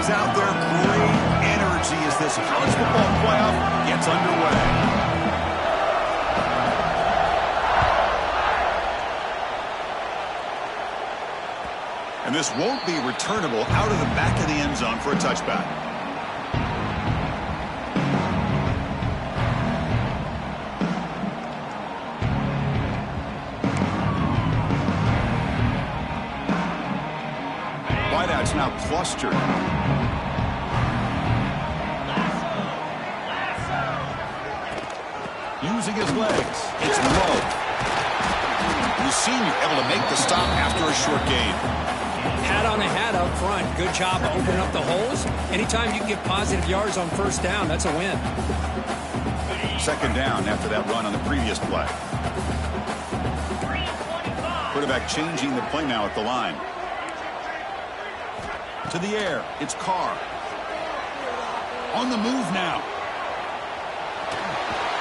fans out there, great energy as this college football playoff gets underway. And this won't be returnable out of the back of the end zone for a touchback. Wideouts now clustered. Using his legs. It's low. The senior able to make the stop after a short gain. Hat on a hat up front. Good job opening up the holes. Anytime you can get positive yards on first down, that's a win. Second down after that run on the previous play. Quarterback changing the play now at the line. To the air. It's Carr. On the move now.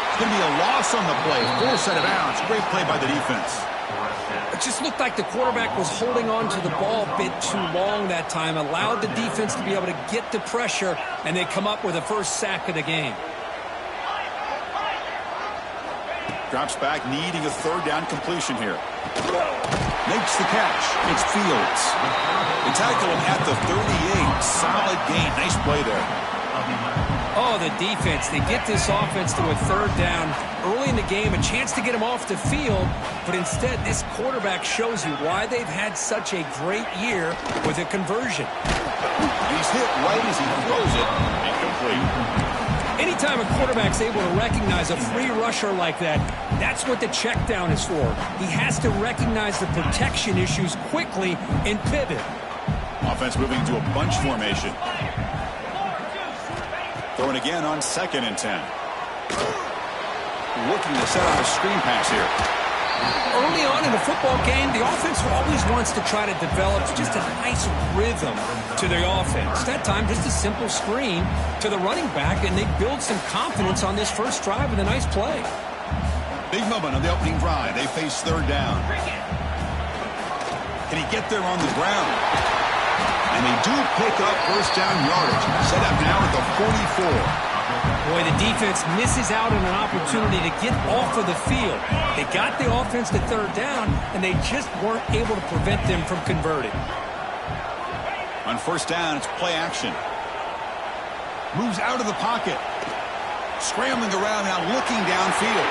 It's going to be a loss on the play. Forced out of bounds. Great play by the defense. It just looked like the quarterback was holding on to the ball a bit too long that time. Allowed the defense to be able to get the pressure, and they come up with the first sack of the game. Drops back, needing a third down completion here. Makes the catch. It's Fields. They tackle him at the 38. Solid gain. Nice play there. Oh, the defense. They get this offense to a third down early in the game, a chance to get him off the field, but instead this quarterback shows you why they've had such a great year with a conversion. He's hit right as he throws it. Incomplete. Anytime a quarterback's able to recognize a free rusher like that, that's what the check down is for. He has to recognize the protection issues quickly and pivot. Offense moving to a bunch formation. Throwing again on 2nd and 10. Looking to set up a screen pass here. Early on in the football game, the offense always wants to try to develop just a nice rhythm to the offense. That time, just a simple screen to the running back, and they build some confidence on this first drive with a nice play. Big moment on the opening drive. They face third down. Can he get there on the ground? And they do pick up first down yardage. Set up now at the 44. Boy, the defense misses out on an opportunity to get off of the field. They got the offense to third down, and they just weren't able to prevent them from converting. On first down, it's play action. Moves out of the pocket. Scrambling around now, looking downfield.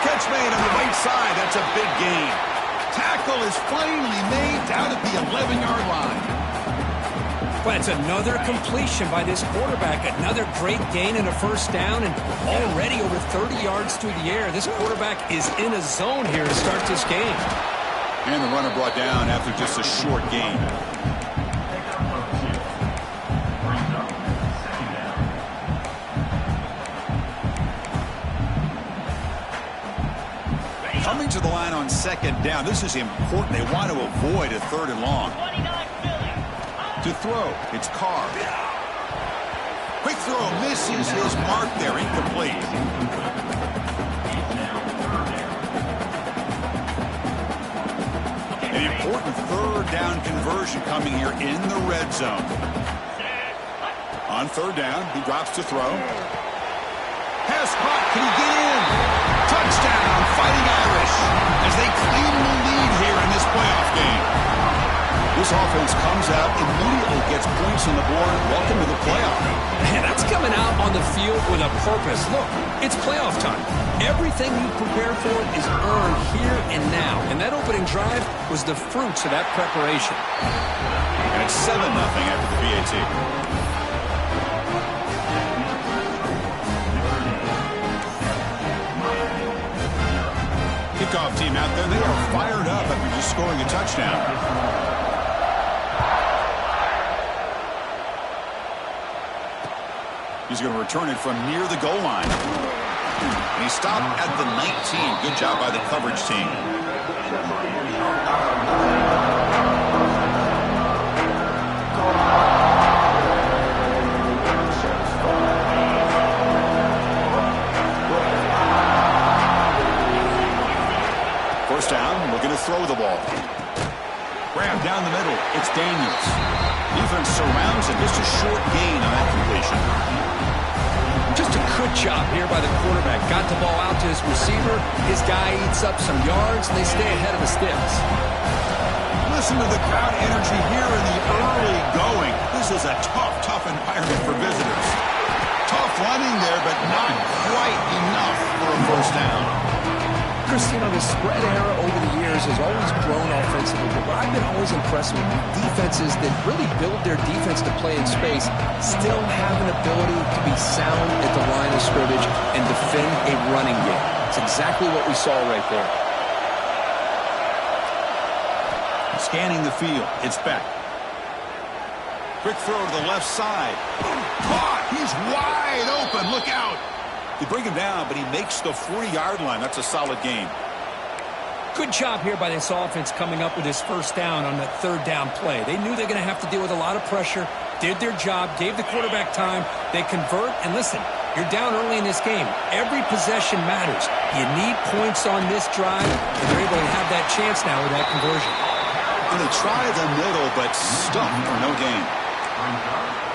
Catch made on the right side. That's a big gain. Tackle is finally made down at the 11-yard line. But it's another completion by this quarterback. Another great gain in a first down, and already over 30 yards through the air. This quarterback is in a zone here to start this game. And the runner brought down after just a short gain. Coming to the line on 2nd down. This is important. They want to avoid a 3rd and long. To throw, it's Carr. Quick throw, misses his mark there, incomplete. An important third down conversion coming here in the red zone. On third down, he drops to throw. Pass caught, can he get in? Touchdown, Fighting Irish, as they claim the lead here in this playoff game. This offense comes out, immediately gets points on the board. Welcome to the playoff. Man, that's coming out on the field with a purpose. Look, it's playoff time. Everything you prepare for is earned here and now. And that opening drive was the fruits of that preparation. And it's 7-0 after the PAT. Kickoff team out there. They are fired up after just scoring a touchdown. He's going to return it from near the goal line. And he stopped at the 19. Good job by the coverage team. First down, looking to throw the ball. Grab down the middle. middle. It's Daniels. Defense surrounds him. Just a short gain on that completion. Just a good job here by the quarterback. Got the ball out to his receiver. His guy eats up some yards, and they stay ahead of the sticks. Listen to the crowd energy here in the early going. This is a tough environment for visitors. Tough running there, but not quite enough for a first down. Christine, the spread era over the years has always grown offensively, but what I've been always impressed with defenses that really build their defense to play in space still have an ability to be sound at the line of scrimmage and defend a running game. It's exactly what we saw right there. Scanning the field, it's Beck. Quick throw to the left side. Caught! He's wide open. Look out! They bring him down, but he makes the 40-yard line. That's a solid gain. Good job here by this offense coming up with his first down on that third down play. They knew they were going to have to deal with a lot of pressure, did their job, gave the quarterback time. They convert, and listen, you're down early in this game. Every possession matters. You need points on this drive, and they're able to have that chance now with that conversion. And they try the middle, but stuffed for no gain.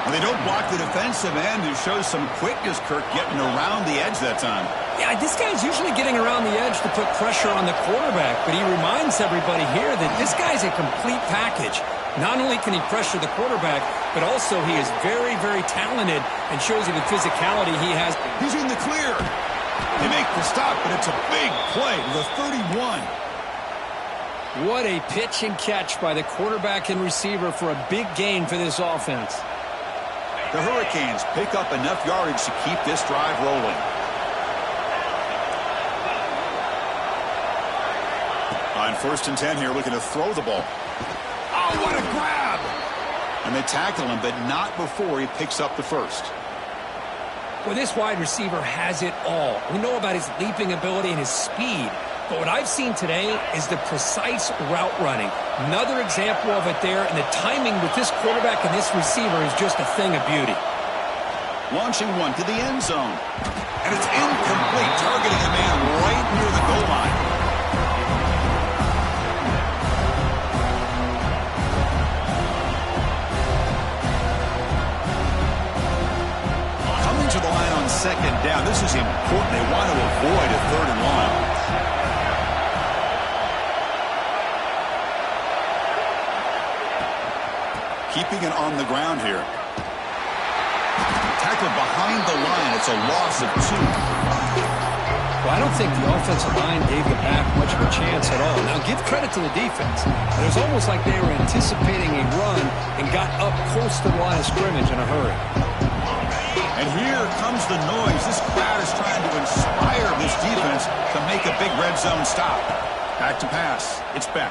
And they don't block the defensive end, who shows some quickness, Kirk, getting around the edge that time. Yeah, this guy's usually getting around the edge to put pressure on the quarterback, but he reminds everybody here that this guy's a complete package. Not only can he pressure the quarterback, but also he is very, very talented and shows you the physicality he has. He's in the clear. They make the stop, but it's a big play to the 31. What a pitch and catch by the quarterback and receiver for a big gain for this offense. The Hurricanes pick up enough yardage to keep this drive rolling. On 1st and 10 here, looking to throw the ball. Oh, what a grab! And they tackle him, but not before he picks up the first. Well, this wide receiver has it all. We know about his leaping ability and his speed. But what I've seen today is the precise route running. Another example of it there, and the timing with this quarterback and this receiver is just a thing of beauty. Launching one to the end zone. And it's incomplete, targeting a man right near the goal line. Coming to the line on 2nd down. This is important. They want to avoid a 3rd and long. Keeping it on the ground here. Tackled behind the line. It's a loss of 2. Well, I don't think the offensive line gave the back much of a chance at all. Now, give credit to the defense. It was almost like they were anticipating a run and got up close to the line of scrimmage in a hurry. And here comes the noise. This crowd is trying to inspire this defense to make a big red zone stop. Back to pass. It's Beck.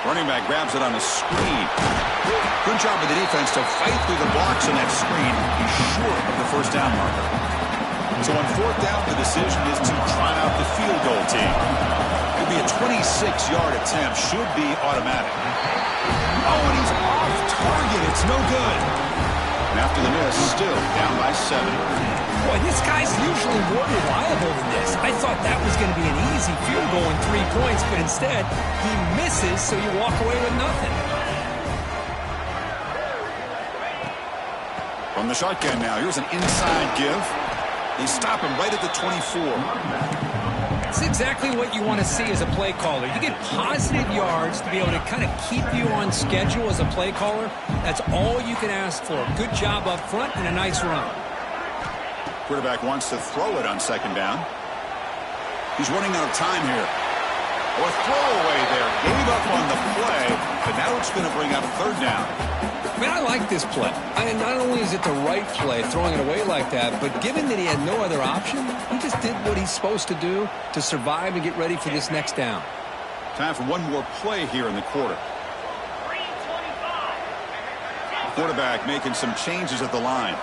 Running back grabs it on a screen. Good job of the defense to fight through the blocks on that screen. He's short of the first down marker. So on 4th down, the decision is to try out the field goal team. It'll be a 26-yard attempt. Should be automatic. Oh, and he's off target. It's no good. And after the miss, still down by 7. Boy, this guy's usually more reliable than this. I thought that was going to be an easy field goal in 3 points, but instead, he misses, so you walk away with nothing. From the shotgun now, here's an inside give. They stop him right at the 24. It's exactly what you want to see as a play caller. You get positive yards to be able to kind of keep you on schedule as a play caller. That's all you can ask for. Good job up front and a nice run. Quarterback wants to throw it on 2nd down. He's running out of time here. A throwaway there. Gave up on the play, but now it's going to bring up 3rd down. Man, I like this play. Not only is it the right play, throwing it away like that, but given that he had no other option, he just did what he's supposed to do to survive and get ready for this next down. Time for one more play here in the quarter. Quarterback making some changes at the line.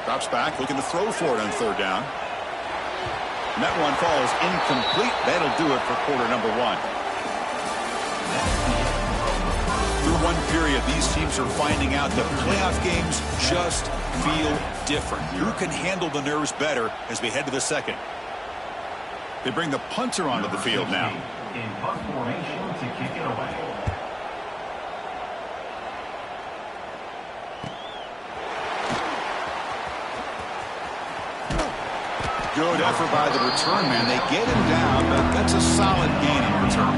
Drops back, looking to throw for it on 3rd down. And that one falls incomplete. That'll do it for quarter number 1. Through one period, these teams are finding out that playoff games just feel different. Who can handle the nerves better as we head to the 2nd? They bring the punter onto the field now. In punt formation to kick it away. Good effort by the return man. They get him down, but that's a solid gain on the return.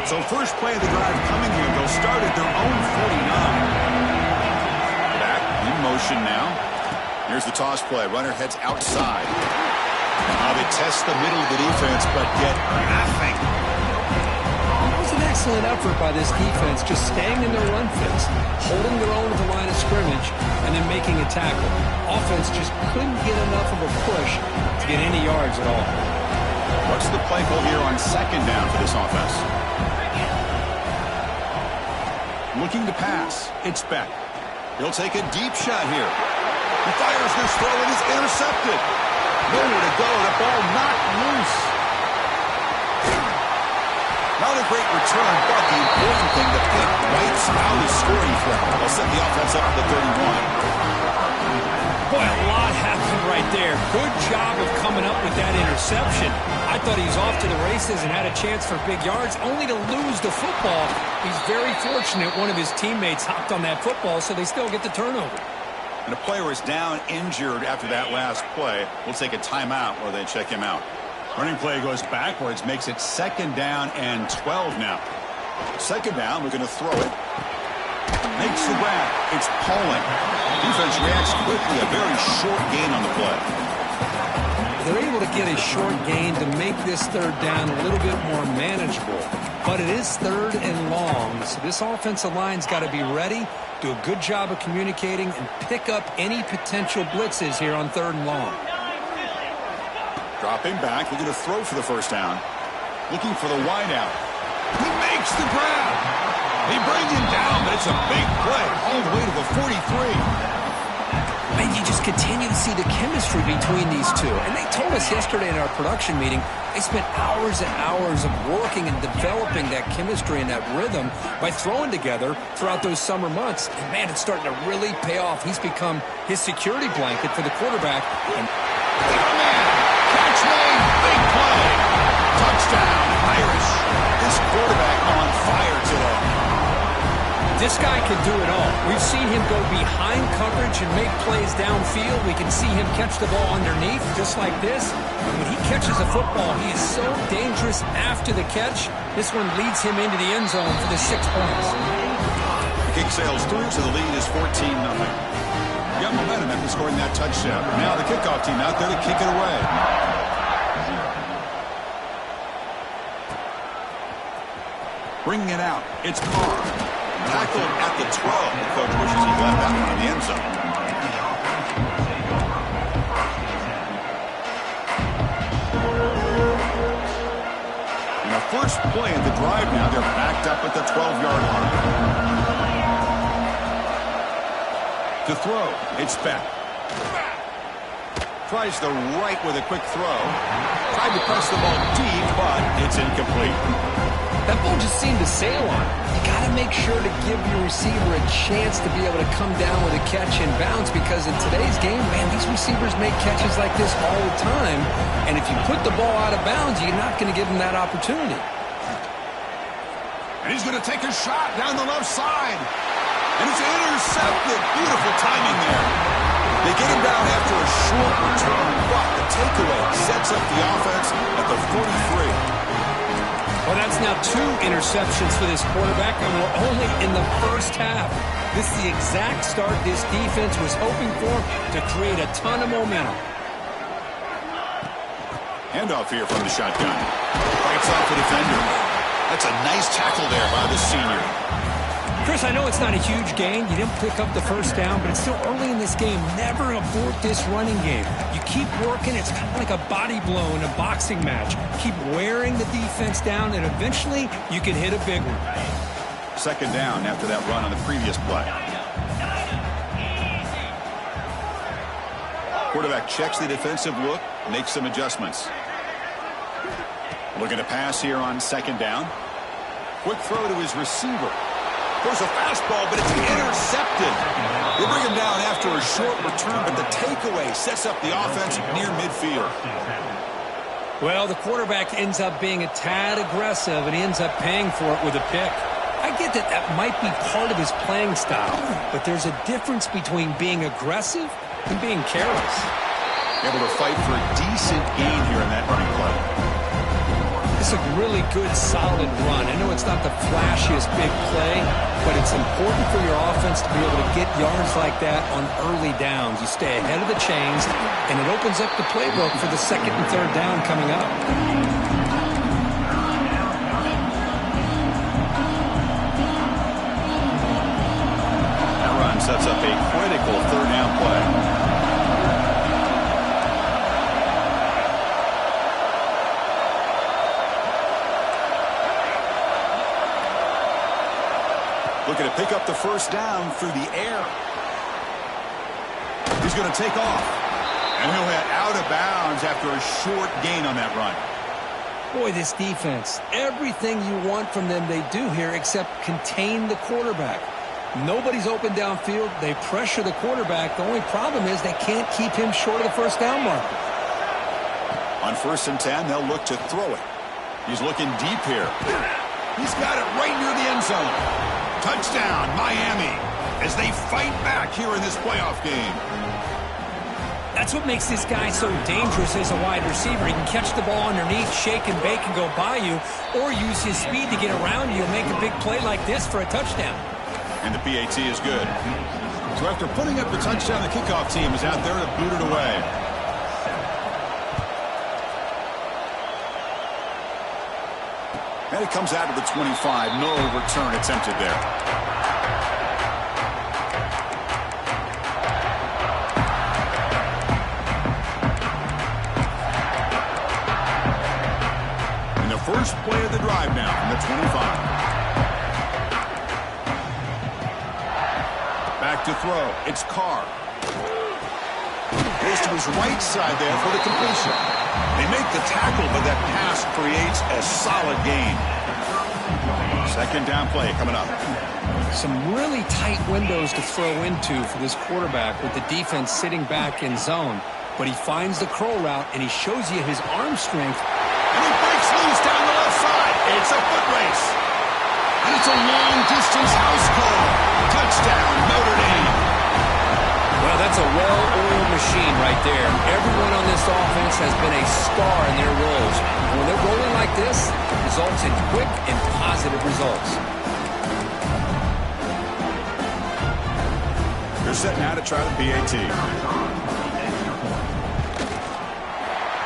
So first play of the drive coming here. They'll start at their own 49. Back in motion now. Here's the toss play. Runner heads outside. They test the middle of the defense, but get nothing. It was an excellent effort by this defense, just staying in their run fits, holding their own at the line of scrimmage, and then making a tackle. Offense just couldn't get enough of a push to get any yards at all. What's the play call here on second down for this offense? Looking to pass. It's Beck. He'll take a deep shot here. He fires this throw and is intercepted. Nowhere to go. The ball knocked loose. Not a great return, but the important thing, the pick wipes out his scoring threat. They'll set the offense up at the 31. Boy, a lot happened right there. Good job of coming up with that interception. I thought he was off to the races and had a chance for big yards, only to lose the football. He's very fortunate one of his teammates hopped on that football, so they still get the turnover. And a player is down injured after that last play. We'll take a timeout while they check him out. Running play goes backwards, makes it second down and 12 now. Second down, we're going to throw it. Makes the grab. It's Poland. Defense reacts quickly. A very short gain on the play. They're able to get a short gain to make this third down a little bit more manageable. But it is third and long, so this offensive line's got to be ready, do a good job of communicating, and pick up any potential blitzes here on third and long. Dropping back, they're going to throw for the first down. Looking for the wideout. He makes the grab. He brings him down, but it's a big play all the way to the 43. And you just continue to see the chemistry between these two. And they told us yesterday in our production meeting, they spent hours and hours of working and developing that chemistry and that rhythm by throwing together throughout those summer months. And, man, it's starting to really pay off. He's become his security blanket for the quarterback. And catch made, big play. Touchdown, Irish. This quarterback on fire today. This guy can do it all. We've seen him go behind coverage and make plays downfield. We can see him catch the ball underneath, just like this. And when he catches a football, he is so dangerous after the catch. This one leads him into the end zone for the 6 points. The kick sails through, so the lead is 14-0. Got momentum after scoring that touchdown. Now the kickoff team out there to kick it away. Bringing it out, it's Carr. Tackled at the 12. The coach wishes he left that one in the end zone. And the first play of the drive now, they're backed up at the 12-yard line. To throw, it's Beck. Tries the right with a quick throw. Tried to press the ball deep, but it's incomplete. That ball just seemed to sail on him. You got to make sure to give your receiver a chance to be able to come down with a catch and bounce, because in today's game, man, these receivers make catches like this all the time. And if you put the ball out of bounds, you're not going to give them that opportunity. And he's going to take a shot down the left side. And it's intercepted. Beautiful timing there. They get him down after a short return, but the takeaway sets up the offense at the 43. Well, that's now 2 interceptions for this quarterback, and we're only in the first half. This is the exact start this defense was hoping for to create a ton of momentum. Handoff here from the shotgun. Breaks off the defender. That's a nice tackle there by the senior. Chris, I know it's not a huge gain. You didn't pick up the first down, but it's still early in this game. Never abort this running game. You keep working. It's kind of like a body blow in a boxing match. Keep wearing the defense down, and eventually you can hit a big one. Second down after that run on the previous play. Quarterback checks the defensive look, makes some adjustments. Looking to pass here on second down. Quick throw to his receiver. There's a fastball, but it's intercepted. They bring him down after a short return, but the takeaway sets up the offense near midfield. Well, the quarterback ends up being a tad aggressive, and he ends up paying for it with a pick. I get that that might be part of his playing style, but there's a difference between being aggressive and being careless. Able to fight for a decent gain here in that running play. It's a really good, solid run. I know it's not the flashiest big play, but it's important for your offense to be able to get yards like that on early downs. You stay ahead of the chains, and it opens up the playbook for the second and third down coming up. That run sets up a critical third down play. Looking to pick up the first down through the air. He's going to take off. And he'll head out of bounds after a short gain on that run. Boy, this defense, everything you want from them they do here except contain the quarterback. Nobody's open downfield. They pressure the quarterback. The only problem is they can't keep him short of the first down marker. On 1st and 10, they'll look to throw it. He's looking deep here. He's got it right near the end zone. Touchdown, Miami, as they fight back here in this playoff game. That's what makes this guy so dangerous as a wide receiver. He can catch the ball underneath, shake and bake and go by you, or use his speed to get around you and make a big play like this for a touchdown. And the PAT is good. So after putting up the touchdown, the kickoff team is out there to boot it away. And it comes out of the 25. No return attempted there. And the first play of the drive now from the 25. Back to throw. It's Carr. Goes to his right side there for the completion. They make the tackle, but that pass creates a solid gain. Second down play coming up. Some really tight windows to throw into for this quarterback with the defense sitting back in zone. But he finds the curl route, and he shows you his arm strength. And he breaks loose down the left side. It's a foot race. And it's a long-distance house call. Touchdown, Notre Dame. Well, that's a well-oiled machine right there. Everyone on this offense has been a star in their roles. And when they're rolling like this, it results in quick and positive results. They're set now to try the PAT.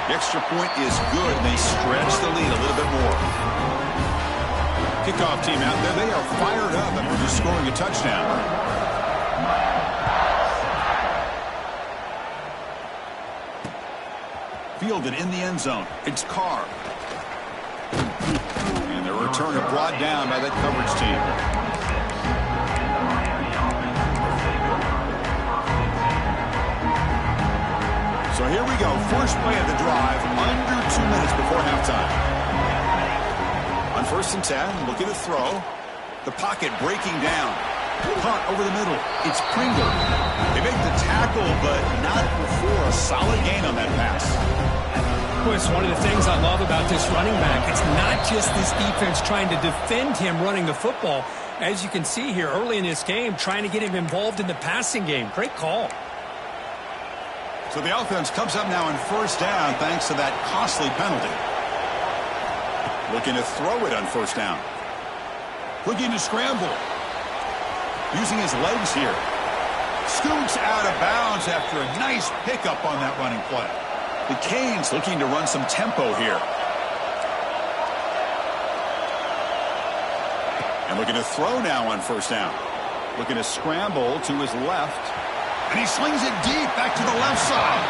The extra point is good, and they stretch the lead a little bit more. Kickoff team out there, they are fired up after just scoring a touchdown. Fielded in the end zone. It's Carr. And the return is brought down by that coverage team. So here we go. First play of the drive, under 2 minutes before halftime. On 1st and 10, looking to throw. The pocket breaking down. Punt over the middle. It's Pringle. They make the tackle, but not before a solid gain on that pass. Boy, it's one of the things I love about this running back. It's not just this defense trying to defend him running the football. As you can see here early in this game, trying to get him involved in the passing game. Great call. So the offense comes up now on 1st down thanks to that costly penalty. Looking to throw it on 1st down. Looking to scramble. Using his legs here. Scoots out of bounds after a nice pickup on that running play. The Canes looking to run some tempo here. And looking to throw now on 1st down. Looking to scramble to his left. And he slings it deep back to the left side.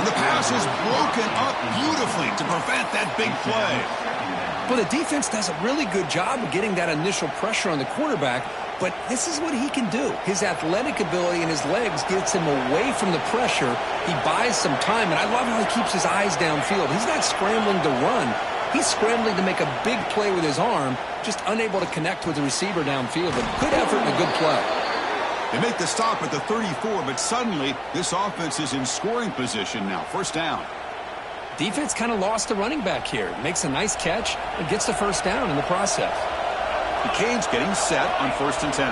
And the pass is broken up beautifully to prevent that big play. Well, the defense does a really good job of getting that initial pressure on the quarterback, but this is what he can do. His athletic ability and his legs gets him away from the pressure. He buys some time, and I love how he keeps his eyes downfield. He's not scrambling to run. He's scrambling to make a big play with his arm, just unable to connect with the receiver downfield. But good effort and a good play. They make the stop at the 34, but suddenly this offense is in scoring position now. 1st down. Defense kind of lost the running back here. Makes a nice catch and gets the 1st down in the process. McCabe's getting set on 1st and 10.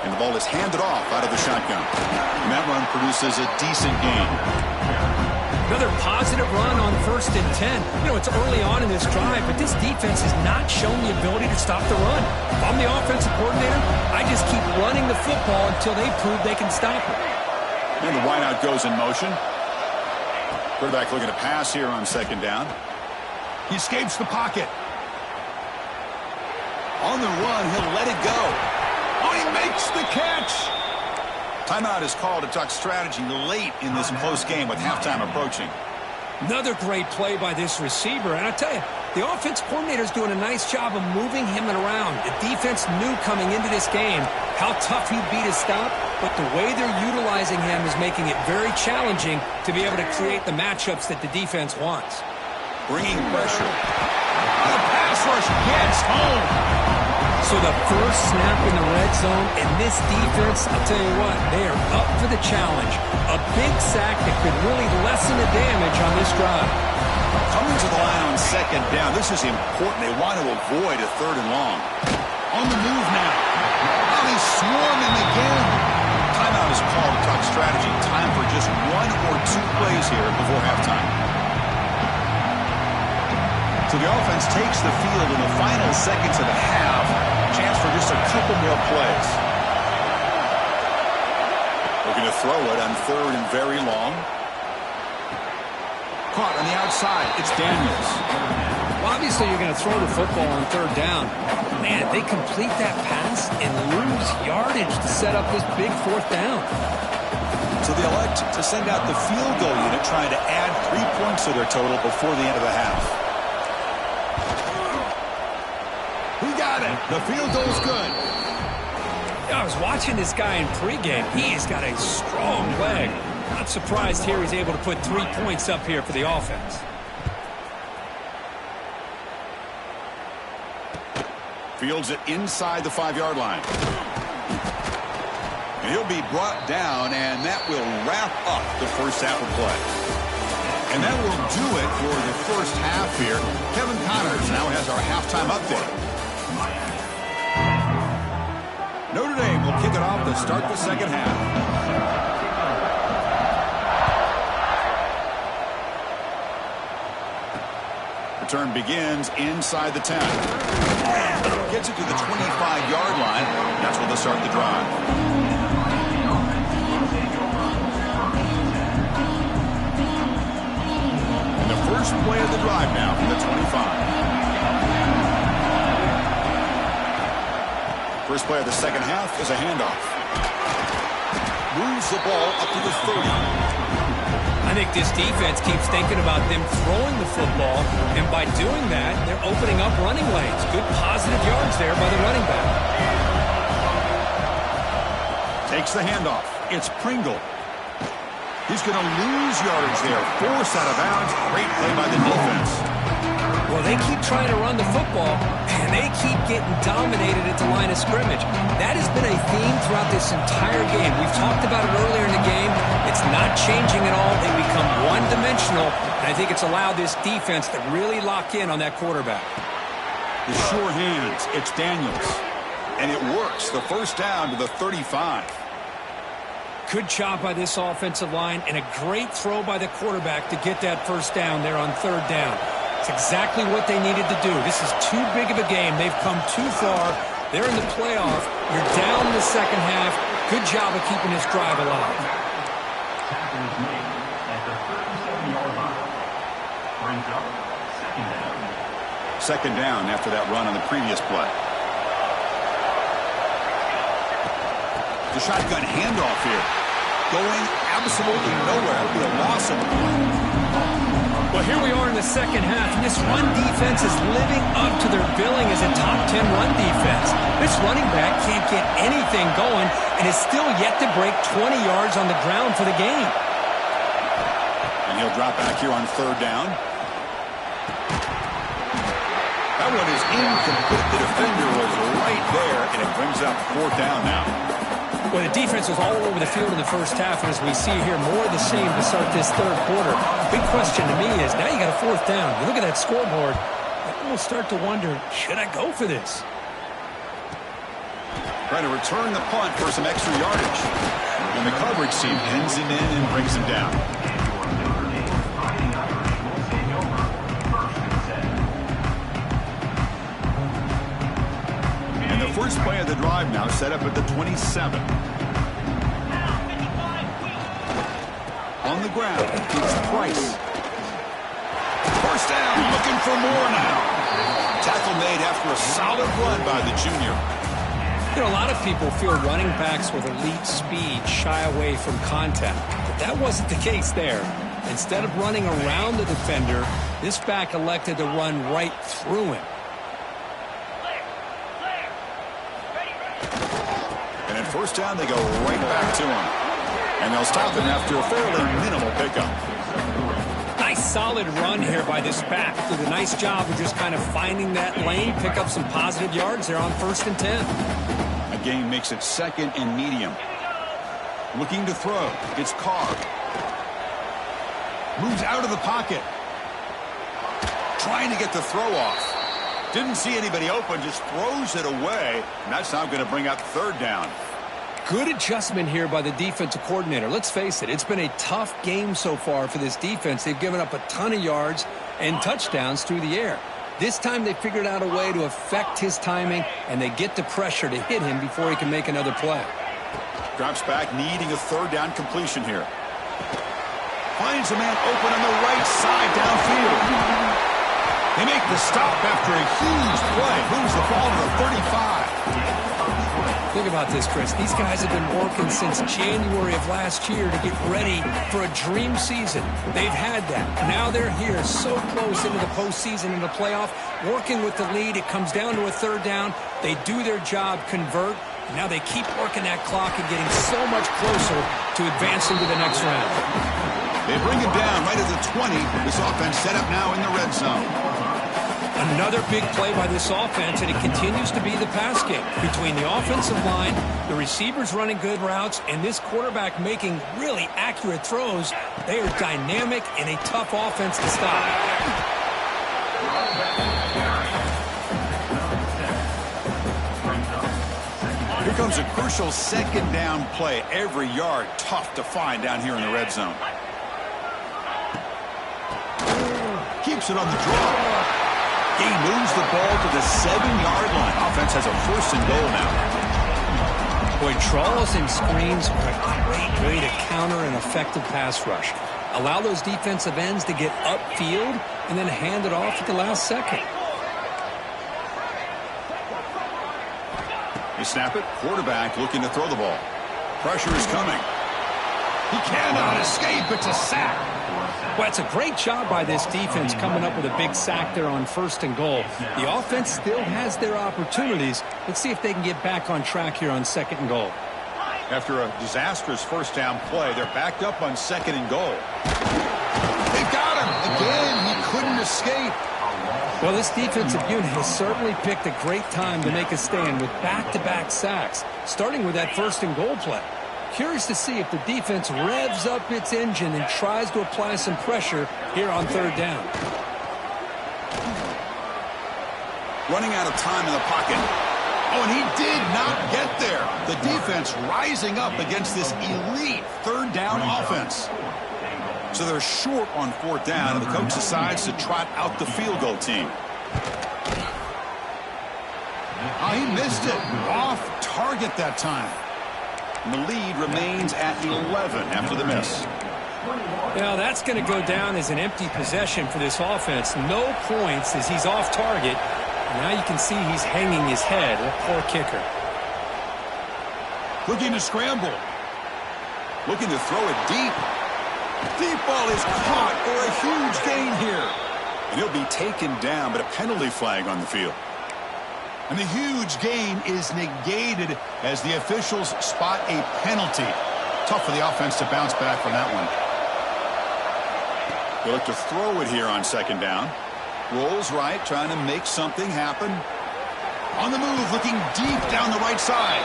And the ball is handed off out of the shotgun. And that run produces a decent gain. Another positive run on 1st and 10. You know, it's early on in this drive, but this defense has not shown the ability to stop the run. If I'm the offensive coordinator, I just keep running the football until they prove they can stop it. And the wideout goes in motion. Quarterback looking to pass here on 2nd down. He escapes the pocket. On the run, he'll let it go. Oh, he makes the catch. Timeout is called to talk strategy late in this close game with halftime approaching. Another great play by this receiver. And I tell you, the offense coordinator is doing a nice job of moving him around. The defense knew coming into this game how tough he'd be to stop, but the way they're utilizing him is making it very challenging to be able to create the matchups that the defense wants. Bringing pressure. The pass rush gets home. So the first snap in the red zone, and this defense, I'll tell you what, they are up for the challenge. A big sack that could really lessen the damage on this drive. Coming to the line on 2nd down, this is important. They want to avoid a 3rd and long. On the move now. Oh, they swarm him again. Timeout is called to talk strategy. Time for just 1 or 2 plays here before halftime. So the offense takes the field in the final seconds of the half. Chance for just a couple more plays. Looking to throw it on 3rd and very long. Caught on the outside. It's Daniels. Well, obviously, you're going to throw the football on 3rd down. Man, they complete that pass and lose yardage to set up this big 4th down. So they elect to send out the field goal unit, trying to add 3 points to their total before the end of the half. He got it. The field goal's good. I was watching this guy in pregame. He's got a strong leg. Not surprised here he's able to put 3 points up here for the offense. Fields it inside the 5-yard line. And he'll be brought down, and that will wrap up the first half of play. And that will do it for the first half here. Kevin Connors now has our halftime update. Notre Dame will kick it off to start the second half. Return begins inside the 10. Gets it to the 25-yard line. That's where they'll start the drive. And the first play of the drive now from the 25. First play of the second half is a handoff. Moves the ball up to the 30. I think this defense keeps thinking about them throwing the football, and by doing that, they're opening up running lanes. Good positive yards there by the running back. Takes the handoff. It's Pringle. He's going to lose yardage there. Forced out of bounds. Great play by the defense. Well, they keep trying to run the football, and they keep getting dominated at the line of scrimmage. That has been a theme throughout this entire game. We've talked about it earlier in the game. It's not changing at all. They become one-dimensional, and I think it's allowed this defense to really lock in on that quarterback. The sure hands. It's Daniels. And it works. The first down to the 35. Good job by this offensive line, and a great throw by the quarterback to get that first down there on 3rd down. It's exactly what they needed to do. This is too big of a game. They've come too far. They're in the playoff. You're down in the second half. Good job of keeping this drive alive. Second down after that run on the previous play. The shotgun handoff here. Going absolutely nowhere. It'll be a loss of a point. Well, here we are in the second half, and this run defense is living up to their billing as a top 10 run defense. This running back can't get anything going and is still yet to break 20 yards on the ground for the game. And he'll drop back here on 3rd down. That one is incomplete. The defender was right there, and it brings up 4th down now. Well, the defense was all over the field in the first half, and as we see here, more of the same to start this 3rd quarter. Big question to me is, now you got a 4th down. You look at that scoreboard, I almost start to wonder, should I go for this? Trying to return the punt for some extra yardage. And the coverage team pins him in and brings him down. And the first play of the drive now set up at the 27. On the ground, it's Price. First down, looking for more now. Tackle made after a solid run by the junior. You know, a lot of people feel running backs with elite speed shy away from contact. But that wasn't the case there. Instead of running around the defender, this back elected to run right through him. And at first down, they go right back to him. And they'll stop him after a fairly minimal pickup. Nice solid run here by this back. Did a nice job of just kind of finding that lane, pick up some positive yards there on 1st and 10. A gain makes it 2nd and medium. Looking to throw. It's Carr. Moves out of the pocket. Trying to get the throw off. Didn't see anybody open, just throws it away. And that's now going to bring up 3rd down. Good adjustment here by the defensive coordinator. Let's face it, it's been a tough game so far for this defense. They've given up a ton of yards and touchdowns through the air. This time they figured out a way to affect his timing, and they get the pressure to hit him before he can make another play. Drops back, needing a 3rd down completion here. Finds a man open on the right side downfield. They make the stop after a huge play. Moves the ball to the 35. Think about this, Chris. These guys have been working since January of last year to get ready for a dream season. They've had that. Now they're here so close into the postseason and the playoff, working with the lead. It comes down to a 3rd down. They do their job, convert. And now they keep working that clock and getting so much closer to advancing to the next round. They bring him down right at the 20. This offense set up now in the red zone. Another big play by this offense, and it continues to be the pass game. Between the offensive line, the receivers running good routes, and this quarterback making really accurate throws, they are dynamic and a tough offense to stop. Here comes a crucial 2nd down play. Every yard tough to find down here in the red zone. Keeps it on the draw. He moves the ball to the 7-yard line. Offense has a 1st and goal now. Boy, draws and screens are a great way to counter an effective pass rush. Allow those defensive ends to get upfield and then hand it off at the last second. They snap it. Quarterback looking to throw the ball. Pressure is coming. He cannot escape. It's a sack. Well, it's a great job by this defense coming up with a big sack there on 1st and goal. The offense still has their opportunities. Let's see if they can get back on track here on 2nd and goal. After a disastrous 1st down play, they're backed up on 2nd and goal. They got him. Again, he couldn't escape. Well, this defensive unit has certainly picked a great time to make a stand with back-to-back sacks, starting with that 1st and goal play. Curious to see if the defense revs up its engine and tries to apply some pressure here on 3rd down. Running out of time in the pocket. Oh, and he did not get there. The defense rising up against this elite 3rd down offense. So they're short on 4th down, and the coach decides to trot out the field goal team. Oh, he missed it. Off target that time. And the lead remains at 11 after the miss. Now that's going to go down as an empty possession for this offense. No points as he's off target. And now you can see he's hanging his head. A poor kicker. Looking to scramble. Looking to throw it deep. Deep ball is caught for a huge gain here. And he'll be taken down, but a penalty flag on the field. And the huge gain is negated as the officials spot a penalty. Tough for the offense to bounce back from that one. They look to throw it here on 2nd down. Rolls right, trying to make something happen. On the move, looking deep down the right side.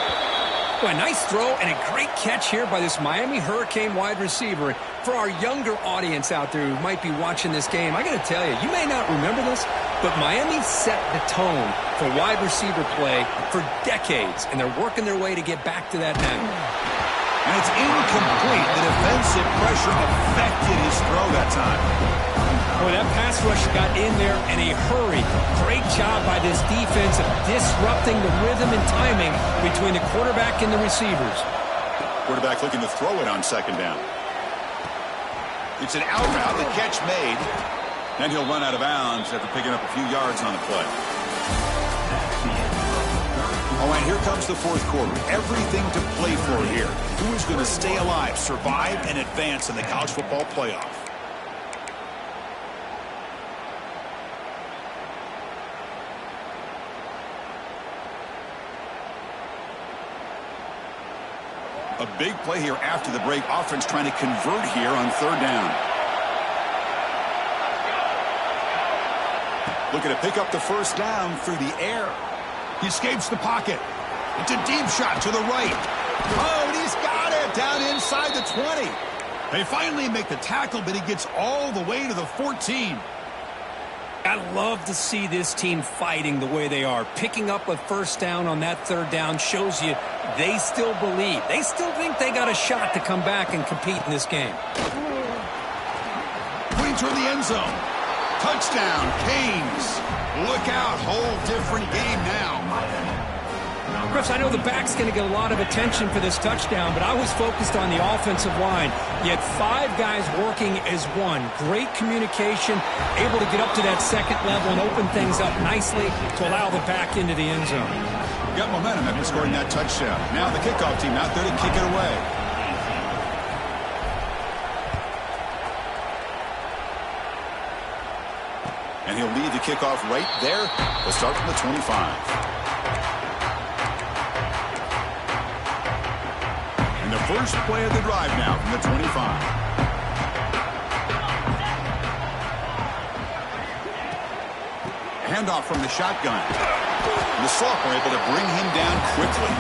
Boy, a nice throw and a great catch here by this Miami Hurricane wide receiver. For our younger audience out there who might be watching this game, I got to tell you, you may not remember this, But Miami set the tone for wide receiver play for decades, and they're working their way to get back to that now. And it's incomplete. The defensive pressure affected his throw that time. Boy, that pass rush got in there in a hurry. Great job by this defense of disrupting the rhythm and timing between the quarterback and the receivers. Quarterback looking to throw it on second down. It's an out route, the catch made. Then he'll run out of bounds after picking up a few yards on the play. Oh, and here comes the fourth quarter. Everything to play for here. Who is going to stay alive, survive, and advance in the college football playoff? A big play here after the break. Offense trying to convert here on third down. Looking to pick up the first down through the air. He escapes the pocket. It's a deep shot to the right. Oh, and he's got it down inside the 20. They finally make the tackle, but he gets all the way to the 14. I love to see this team fighting the way they are. Picking up a first down on that third down shows you they still believe. They still think they got a shot to come back and compete in this game. Putting toward the end zone. Touchdown, Canes. Look out, whole different game now. Chris, I know the back's going to get a lot of attention for this touchdown, but I was focused on the offensive line. You had 5 guys working as one. Great communication, able to get up to that second level and open things up nicely to allow the back into the end zone. Got momentum after scoring that touchdown. Now the kickoff team out there to kick it away. And he'll lead the kickoff right there. We'll start from the 25. The first play of the drive now from the 25. Handoff from the shotgun. The sophomore able to bring him down quickly.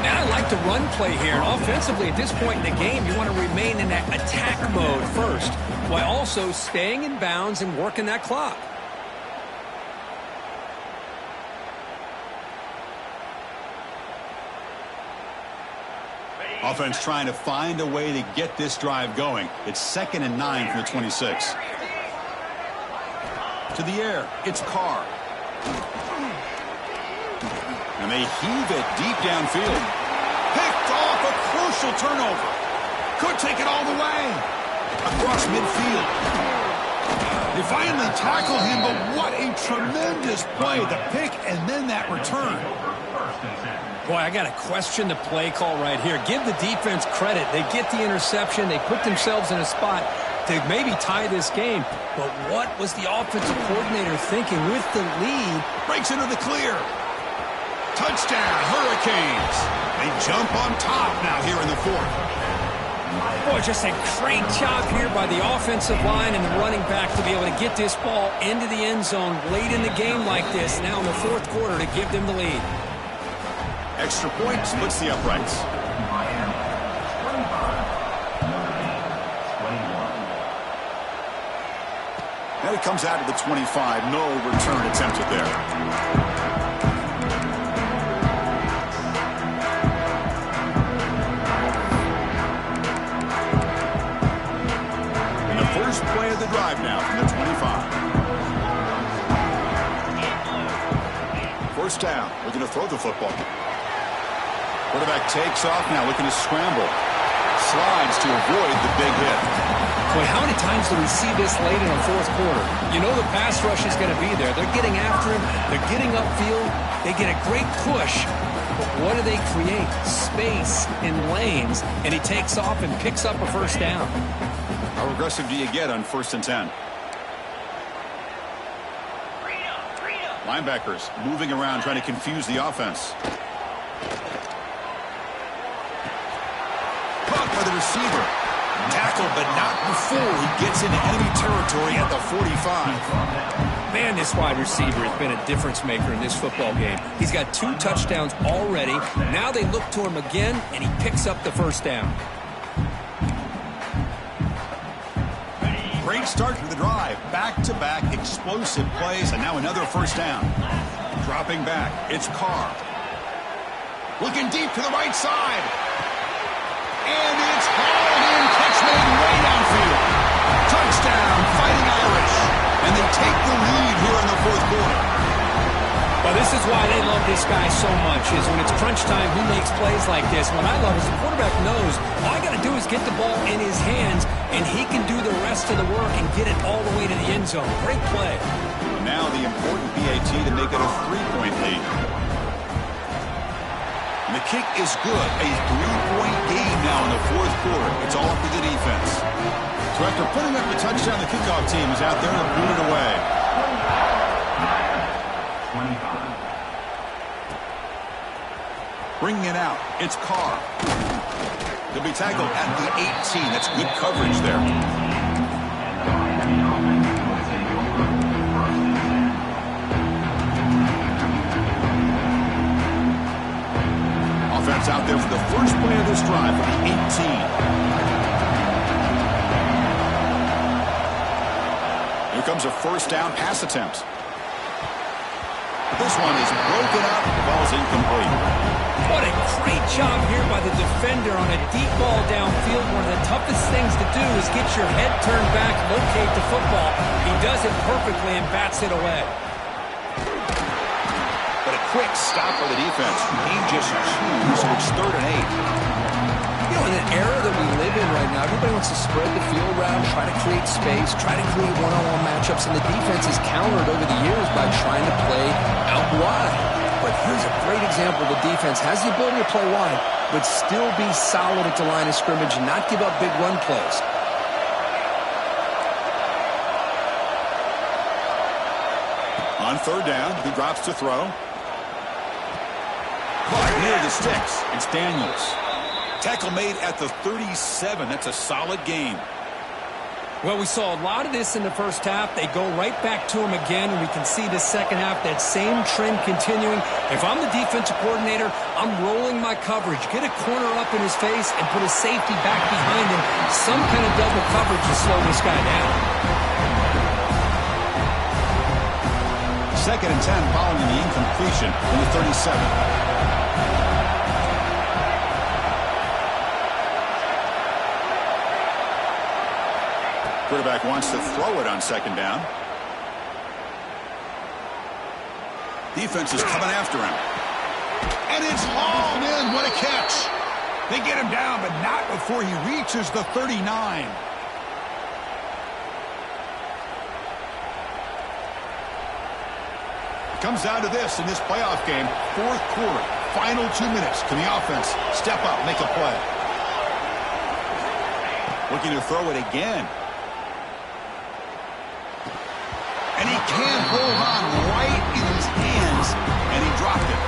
Now I like the run play here. And offensively, at this point in the game, you want to remain in that attack mode first, while also staying in bounds and working that clock. Offense trying to find a way to get this drive going. It's 2nd and 9 from the 26. To the air, it's Carr. And they heave it deep downfield. Picked off, a crucial turnover. Could take it all the way. Across midfield. They finally tackle him, but what a tremendous play. The pick and then that return. Boy, I got to question the play call right here. Give the defense credit. They get the interception. They put themselves in a spot to maybe tie this game. But what was the offensive coordinator thinking with the lead? Breaks into the clear. Touchdown, Hurricanes. They jump on top now here in the fourth. Boy, just a great job here by the offensive line and the running back to be able to get this ball into the end zone late in the game like this, now in the fourth quarter, to give them the lead. Extra point splits the uprights. Now he comes out of the 25. No return attempted there. And the first play of the drive now from the 25. First down. Looking to throw the football. Quarterback takes off now, looking to scramble. Slides to avoid the big hit. Boy, how many times do we see this late in the fourth quarter? You know the pass rush is going to be there. They're getting after him. They're getting upfield. They get a great push. But what do they create? Space in lanes. And he takes off and picks up a first down. How aggressive do you get on 1st and 10? Linebackers moving around, trying to confuse the offense. Caught by the receiver. Tackled, but not before he gets into enemy territory at the 45. Man, this wide receiver has been a difference maker in this football game. He's got 2 touchdowns already. Now they look to him again, and he picks up the first down. Great start to the drive. Back-to-back explosive plays, and now another first down. Dropping back, it's Carr. Looking deep to the right side. And it's hauled in. Catch made way downfield. Touchdown, Fighting Irish. And they take the lead here in the fourth quarter. Well, this is why they love this guy so much, is when it's crunch time, he makes plays like this. What I love is the quarterback knows all I got to do is get the ball in his hands, and he can do the rest of the work and get it all the way to the end zone. Great play. And now the important PAT to make it a 3-point lead. And the kick is good. A 3-point game now in the fourth quarter. It's all up to the defense. So after putting up the touchdown, the kickoff team is out there to boot it away. 25. Bringing it out, it's Carr. He'll be tackled at the 18. That's good coverage there. Offense out there for the first play of this drive for the 18. Here comes a first down pass attempt. This one is broken up. The ball's incomplete. What a great job here by the defender on a deep ball downfield. One of the toughest things to do is get your head turned back, locate the football. He does it perfectly and bats it away. But a quick stop by the defense. Gain just 2, so it's 3rd and 8. You know, in an era that we live in right now, everybody wants to spread the field around, try to create space, try to create one-on-one matchups, and the defense is countered over the years by trying to play out wide. But here's a great example. The defense has the ability to play wide, but still be solid at the line of scrimmage and not give up big run plays. On 3rd down, he drops to throw. But near the sticks, it's Daniels. Tackle made at the 37. That's a solid gain. Well, we saw a lot of this in the first half. They go right back to him again, and we can see the second half, that same trend continuing. If I'm the defensive coordinator, I'm rolling my coverage. Get a corner up in his face and put a safety back behind him. Some kind of double coverage to slow this guy down. 2nd and 10 following the incompletion in the 37. Quarterback wants to throw it on 2nd down. Defense is coming after him. And it's hauled in. What a catch. They get him down, but not before he reaches the 39. It comes down to this in this playoff game. 4th quarter, final 2 minutes. Can the offense step up, make a play? Looking to throw it again. And he can't hold on right in his hands, and he dropped it.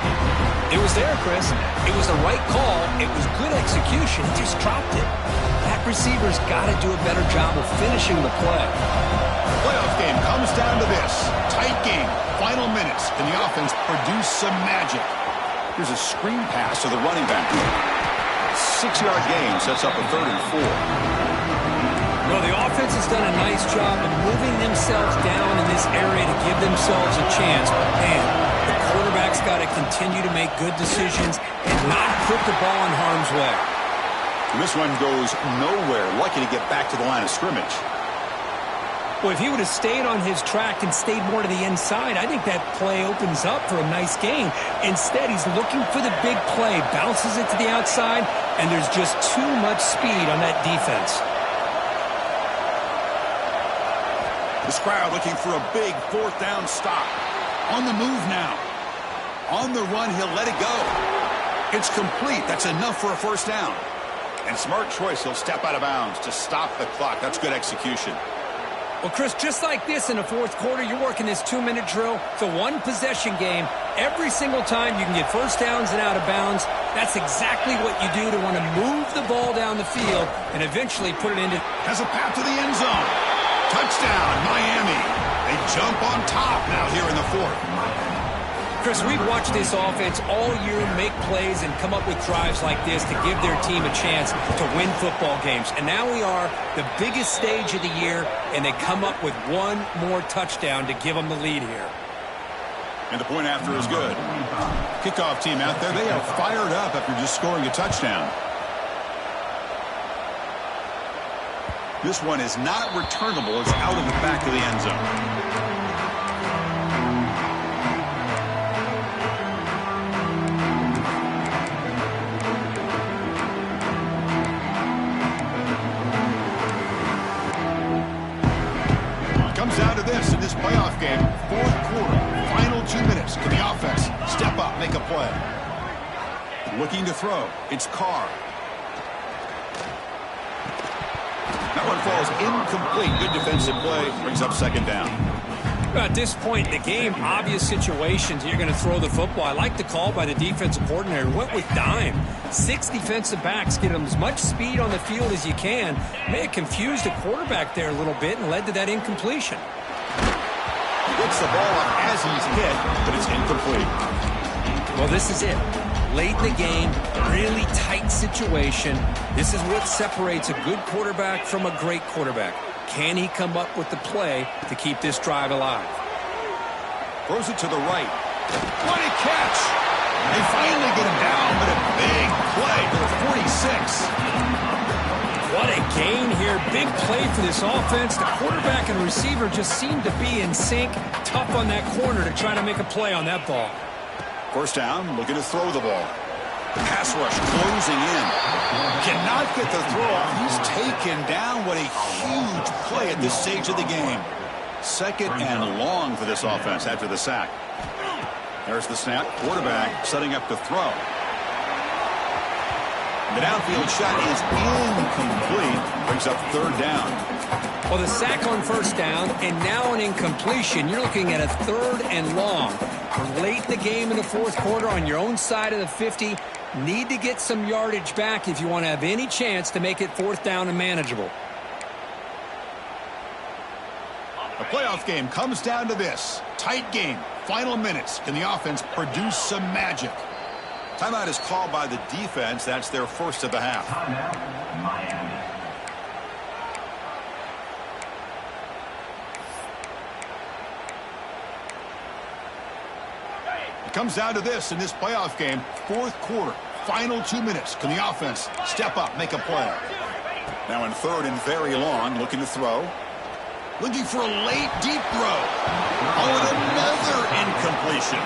It was there, Chris. It was the right call. It was good execution. He just dropped it. That receiver's got to do a better job of finishing the play. The playoff game comes down to this. Tight game. Final minutes. Can the offense produce some magic? Here's a screen pass to the running back. 6-yard gain sets up a 3rd and 4. Well, the offense has done a nice job of moving themselves down in this area to give themselves a chance. But, man, the quarterback's got to continue to make good decisions and not put the ball in harm's way. This one goes nowhere. Lucky to get back to the line of scrimmage. Well, if he would have stayed on his track and stayed more to the inside, I think that play opens up for a nice gain. Instead, he's looking for the big play, bounces it to the outside, and there's just too much speed on that defense. This crowd looking for a big 4th down stop. On the move now. On the run, he'll let it go. It's complete. That's enough for a first down. And smart choice, he'll step out of bounds to stop the clock. That's good execution. Well, Chris, just like this in the 4th quarter, you're working this 2-minute drill. It's a one-possession game. Every single time you can get first downs and out of bounds. That's exactly what you do to want to move the ball down the field and eventually put it into... Has a path to the end zone. Touchdown, Miami. They jump on top now here in the 4th. Chris, we've watched this offense all year make plays and come up with drives like this to give their team a chance to win football games. And now we are the biggest stage of the year, and they come up with one more touchdown to give them the lead here. And the point after is good. Kickoff team out there, they are fired up after just scoring a touchdown. This one is not returnable. It's out of the back of the end zone. Down to this in this playoff game, fourth quarter, final 2 minutes. Can the offense step up, make a play? Looking to throw. It's Carr. That one falls incomplete. Good defensive play. Brings up second down. At this point in the game, obvious situations, you're going to throw the football. I like the call by the defensive coordinator. Went with dime. 6 defensive backs, get them as much speed on the field as you can. May have confused the quarterback there a little bit and led to that incompletion. He gets the ball up as he's hit, but it's incomplete. Well, this is it. Late in the game, really tight situation. This is what separates a good quarterback from a great quarterback. Can he come up with the play to keep this drive alive? Throws it to the right. What a catch! They finally get him down, but a big play for the 46. What a gain here. Big play for this offense. The quarterback and receiver just seem to be in sync. Tough on that corner to try to make a play on that ball. First down, looking to throw the ball. Pass rush closing in. Cannot get the throw off. He's taken down. What a huge play at this stage of the game. Second and long for this offense after the sack. There's the snap. Quarterback setting up to throw. The downfield shot is incomplete. Brings up third down. Well, the sack on first down and now an incompletion. You're looking at a third and long. We're late in the game in the fourth quarter on your own side of the 50. Need to get some yardage back if you want to have any chance to make it fourth down and manageable. The playoff game comes down to this. Tight game. Final minutes. Can the offense produce some magic? Timeout is called by the defense. That's their first of the half. Miami. It comes down to this in this playoff game. Fourth quarter. Final 2 minutes. Can the offense step up, make a play? Now in third and very long. Looking to throw. Looking for a late deep throw. Oh, and another incompletion.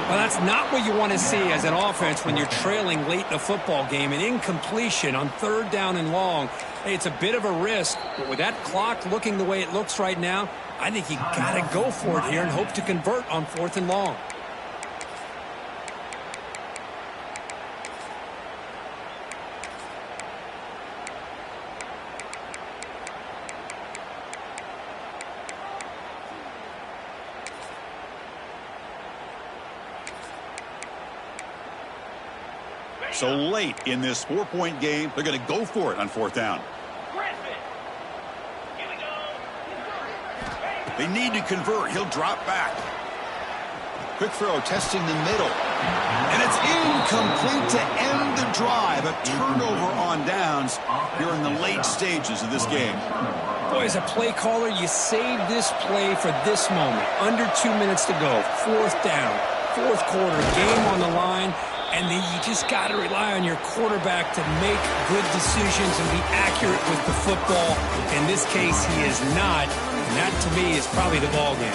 Well, that's not what you want to see as an offense when you're trailing late in a football game. An incompletion on third down and long. Hey, it's a bit of a risk, but with that clock looking the way it looks right now, I think you got to go for it here and hope to convert on fourth and long. So late in this 4-point game, they're going to go for it on fourth down. They need to convert. He'll drop back. Quick throw, testing the middle. And it's incomplete to end the drive. A turnover on downs here in the late stages of this game. Boy, as a play caller, you save this play for this moment. Under 2 minutes to go. Fourth down. Fourth quarter. Game on the line. And then you just got to rely on your quarterback to make good decisions and be accurate with the football. In this case, he is not. And that, to me, is probably the ball game.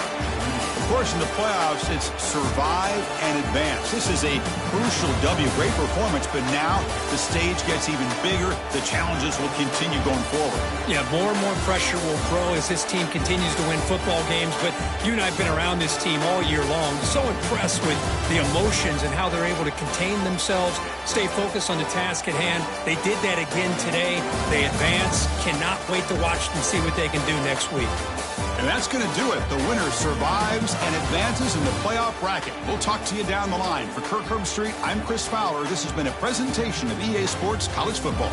Of course, in the playoffs, it's survive and advance. This is a crucial W. Great performance, but now the stage gets even bigger. The challenges will continue going forward. Yeah, more and more pressure will grow as this team continues to win football games. But you and I have been around this team all year long. So impressed with the emotions and how they're able to contain themselves, stay focused on the task at hand. They did that again today. They advance. Cannot wait to watch and see what they can do next week. And that's going to do it. The winner survives and advances in the playoff bracket. We'll talk to you down the line. For Kirk Herbstreit, I'm Chris Fowler. This has been a presentation of EA Sports College Football.